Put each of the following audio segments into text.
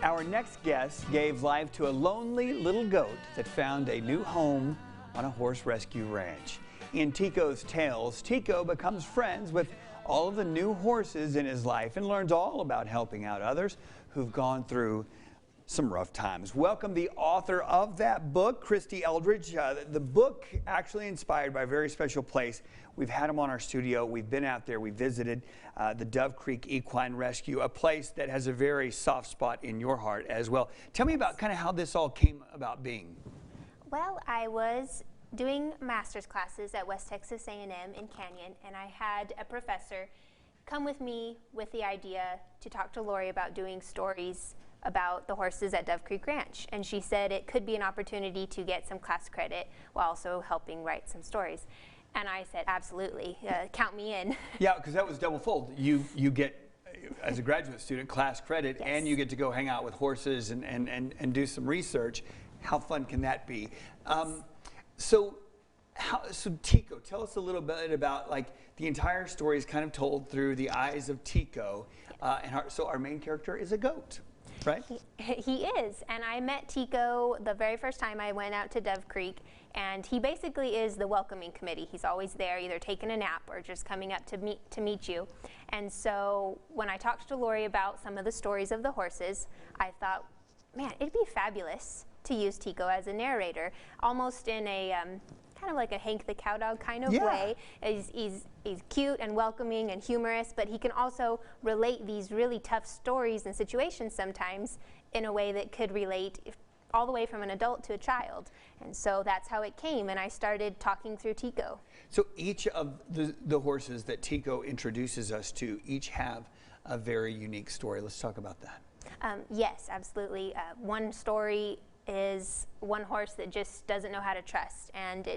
Our next guest gave life to a lonely little goat that found a new home on a horse rescue ranch. In Tico's tales, Tico becomes friends with all of the new horses in his life and learns all about helping out others who've gone through some rough times. Welcome the author of that book, Christy Eldridge. The book actually inspired by a very special place. We've had him on our studio. We've been out there. We visited the Dove Creek Equine Rescue, a place that has a very soft spot in your heart as well. Tell me about kind of how this all came about being. Well, I was doing master's classes at West Texas A&M in Canyon, and I had a professor come with me with the idea to talk to Lori about doing stories about the horses at Dove Creek Ranch. And she said it could be an opportunity to get some class credit while also helping write some stories. And I said, absolutely, count me in. Yeah, because that was double fold. You get, as a graduate student, class credit, yes, and you get to go hang out with horses and do some research. How fun can that be? So Tico, tell us a little bit about, like, the entire story is kind of told through the eyes of Tico. So our main character is a goat. Right? He is, and I met Tico the very first time I went out to Dove Creek, and he basically is the welcoming committee. He's always there, either taking a nap or just coming up to meet you. And so when I talked to Lori about some of the stories of the horses, I thought, man, it'd be fabulous to use Tico as a narrator, almost in a kind of like a Hank the Cowdog kind of way. He's cute and welcoming and humorous, but he can also relate these really tough stories and situations sometimes in a way that could relate all the way from an adult to a child. And so that's how it came, and I started talking through Tico. So each of the horses that Tico introduces us to each have a very unique story. Let's talk about that. Yes, absolutely. One story is one horse that just doesn't know how to trust, and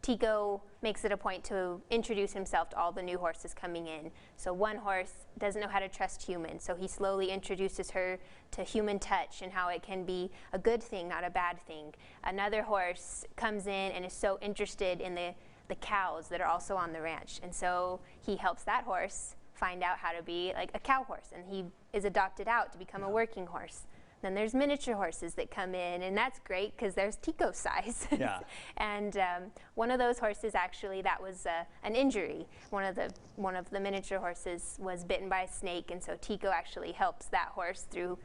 Tico makes it a point to introduce himself to all the new horses coming in. So one horse doesn't know how to trust humans, so he slowly introduces her to human touch and how it can be a good thing, not a bad thing. Another horse comes in and is so interested in the cows that are also on the ranch, and so he helps that horse find out how to be like a cow horse, and he is adopted out to become a working horse. Then there's miniature horses that come in, and that's great because there's Tico size. Yeah. And one of those horses, actually, that was an injury. One of the miniature horses was bitten by a snake, and so Tico actually helps that horse through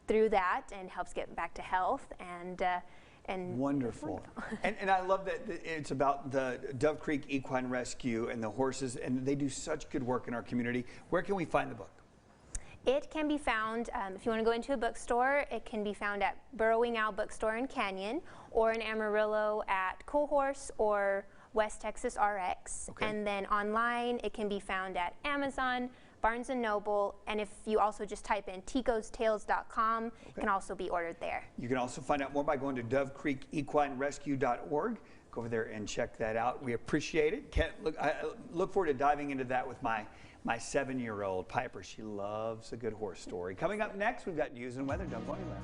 that and helps get back to health. And wonderful. And I love that it's about the Dove Creek Equine Rescue and the horses, and they do such good work in our community. Where can we find the book? It can be found, if you want to go into a bookstore, it can be found at Burrowing Owl Bookstore in Canyon, or in Amarillo at Cool Horse or West Texas RX. Okay. And then online, it can be found at Amazon, Barnes & Noble, and if you also just type in ticostales.com, okay, it can also be ordered there. You can also find out more by going to dovecreekequinerescue.org. Go over there and check that out. We appreciate it. I look forward to diving into that with my 7-year-old Piper. She loves a good horse story. Coming up next, we've got news and weather. Don't go anywhere.